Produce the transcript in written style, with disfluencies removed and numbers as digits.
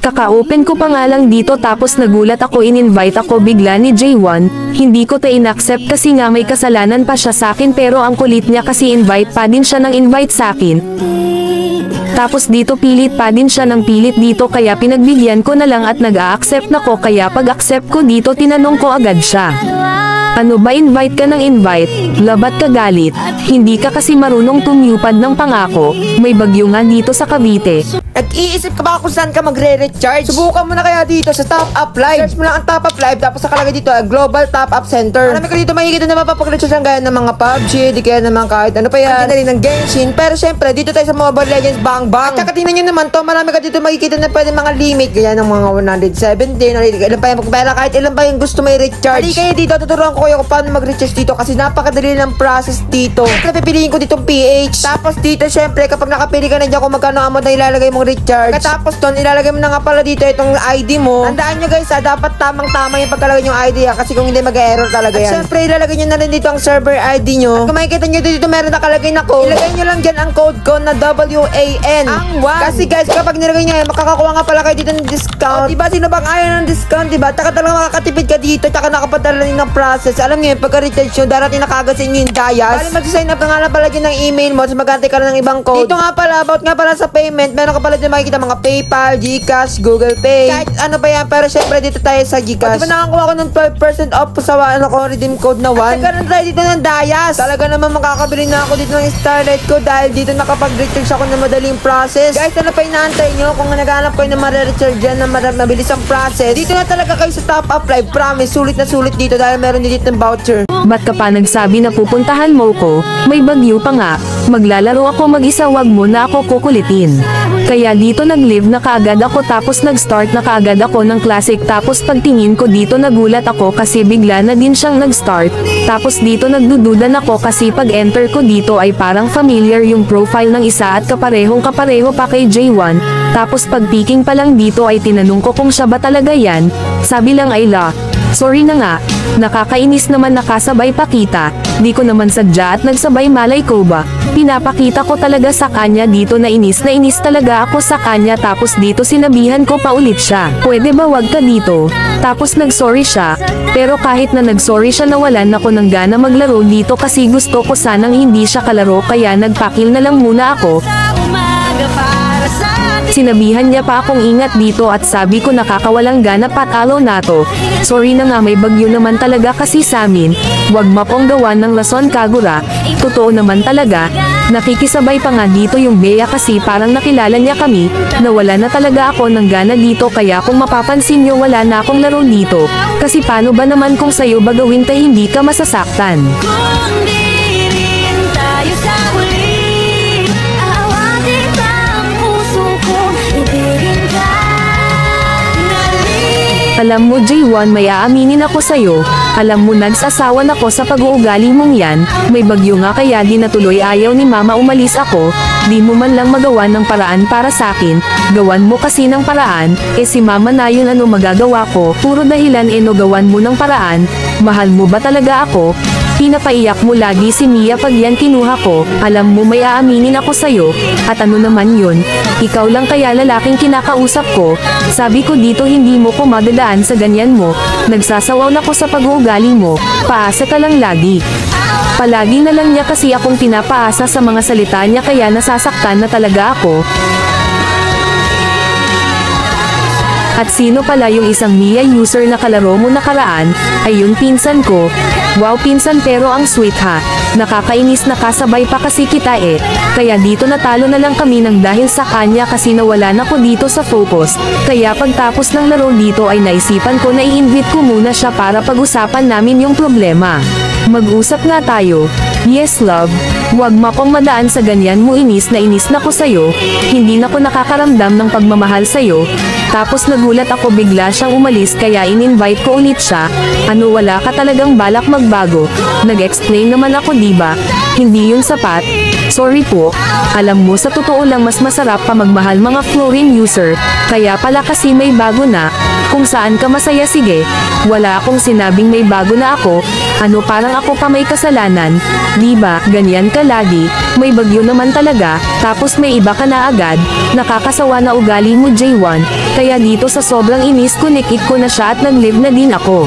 Kaka-open ko pa nga lang dito tapos nagulat ako, in-invite ako bigla ni J1, hindi ko in-accept kasi nga may kasalanan pa siya sakin pero ang kulit niya kasi invite pa din siya ng invite sakin. Tapos dito pilit pa din siya ng pilit dito kaya pinagbigyan ko na lang at nag-a-accept na ko kaya pag-accept ko dito tinanong ko agad siya. Ano ba invite ka ng invite? Labat ka galit? Hindi ka kasi marunong tumupad ng pangako, may bagyo nga dito sa Cavite. Nag-iisip ka ba kung saan ka magre-recharge? Subukan mo na kaya dito sa Top Up Live. Search mo lang ang Top Up Live tapos nakalagay dito Global Top Up Center. Marami ka dito makikita na mapapag-recharge ang gaya ng mga PUBG, di kaya naman kahit ano pa yan. Hindi na rin ng Genshin. Pero syempre, dito tayo sa Mobile Legends Bang Bang. At saka tingnan nyo naman to, marami ka dito makikita na pwede mga limit. Gaya ng mga 117 o ilan pa yung pera, kahit ilan pa yung gusto may recharge. Hindi kayo dito, tuturuan ko kayo kung paano mag-recharge dito kasi napakadali ng process dito. Siyempre, pipiliin ko ditong PH. Tapos dito, syempre, kapag nakapili ka na dyan kung magkano amount na ilalagay mong recharge. Tapos doon, ilalagay mo na nga pala dito itong ID mo. Tandaan nyo guys dapat tamang-tama yung pagkalagay yung ID kasi kung hindi mag-error talaga yan. At syempre, ilalagay nyo na rin dito ang server ID nyo. At kung makikita nyo dito meron nakalagay na code, ilagay nyo lang dyan ang code ko na WAN. Ang 1. Kasi guys, kapag nilagay nyo yan, makakakuha nga pala kayo dito ng discount. Diba, sino bang ayaw ng discount, diba? Taka talaga makakatipid ka dito, taka nakapadala rin ng process. Alam nyo yun, pagka-recharge nyo, darating na kagad sa inyo yung Dayas. Bali, mag-sign up ka nga lang pala dyan ng email mo, tapos magantay ka lang ng ibang code. Dito nga pala, about nga pala sa payment, meron ka pala dyan makikita mga PayPal, GCash, Google Pay, kahit ano ba yan, pero syempre dito tayo sa GCash. Diba nakakuha ko ng 12% off sa redeem code na 1. At nagkaroon tayo dito ng Dayas. Talaga naman makakabili na ako dito ng Starlight ko dahil dito nakapag-recharge ako ng madaling process. Guys, ano pa inaantay nyo? Kung naghanap kayo ng ma-recharge dyan na mabilis ang process, dito na talaga kayo sa Top Up Live. Promise, sulit na sulit dito dahil meron din dito ng voucher. Ba't ka pa nagsabi na pupuntahan mo ko? May bagyo pa nga. Maglalaro ako mag-isa, wag mo na ako kukulitin. Kaya dito nag-live na kaagad ako tapos nag-start na kaagad ako ng classic tapos pagtingin ko dito nagulat ako kasi bigla na din siyang nag-start. Tapos dito nagdududan ako kasi pag-enter ko dito ay parang familiar yung profile ng isa at kapareho pa kay J1. Tapos pag-picking pa lang dito ay tinanong ko kung siya ba talaga yan. Sabi lang ay la. Sorry na nga, nakakainis naman nakasabay pa kita, di ko naman sadya at nagsabay malay ko ba. Pinapakita ko talaga sa kanya dito na inis talaga ako sa kanya tapos dito sinabihan ko pa ulit siya. Pwede ba wag ka dito? Tapos nagsorry siya, pero kahit na nagsorry siya nawalan ako ng gana maglaro dito kasi gusto ko sanang hindi siya kalaro kaya nagpakil na lang muna ako. Sinabihan niya pa akong ingat dito at sabi ko nakakawalang gana patalo na to. Sorry na nga may bagyo naman talaga kasi sa amin. Wag mapong gawan ng lason kagura. Totoo naman talaga. Nakikisabay pa nga dito yung Bea kasi parang nakilala niya kami. Nawala na talaga ako ng gana dito kaya kung mapapansin nyo wala na akong laro dito. Kasi paano ba naman kung sayo ba gawin tayo hindi ka masasaktan? Alam mo J1 may aaminin ako sa'yo, alam mo nagsasawan ako sa pag-uugali mong yan, may bagyo nga kaya di natuloy ayaw ni mama umalis ako, di mo man lang magawa ng paraan para sakin, gawan mo kasi ng paraan, si mama na yun ano magagawa ko, puro dahilan no gawan mo ng paraan, mahal mo ba talaga ako? Pinapaiyak mo lagi si Mia pag yan kinuha ko, alam mo may aaminin ako sa'yo, at ano naman yun, ikaw lang kaya lalaking kinakausap ko, sabi ko dito hindi mo ko madadaan sa ganyan mo, nagsasawaw na ko sa pag-uugali mo, paasa ka lang lagi. Palagi na lang niya kasi akong pinapaasa sa mga salita niya kaya nasasaktan na talaga ako. At sino pala yung isang Mia user na kalaro mo nakaraan, ay yung pinsan ko. Wow pinsan pero ang sweet ha. Nakakainis nakasabay pa kasi kita Kaya dito natalo na lang kami ng dahil sa kanya kasi nawala na ko dito sa focus. Kaya pagtapos ng laro dito ay naisipan ko na i-invite ko muna siya para pag-usapan namin yung problema. Mag-usap nga tayo. Yes love, wag mapong madaan sa ganyan mo inis na ko sa'yo, hindi na ko nakakaramdam ng pagmamahal sa'yo, tapos nagulat ako bigla siyang umalis kaya in-invite ko ulit siya, ano wala ka talagang balak magbago, nag-explain naman ako diba, Hindi yun sapat. Sorry po. Alam mo, sa totoo lang mas masarap pa magmahal mga Florin user, kaya pala kasi may bago na. Kung saan ka masaya, sige. Wala akong sinabing may bago na ako. Ano, parang ako pa may kasalanan? Diba, ganyan ka lagi, may bagyo naman talaga, tapos may iba ka na agad. Nakakasawa na ugali mo, J1. Kaya dito sa sobrang inis ko, nikik ko na siya at nag-live na din ako.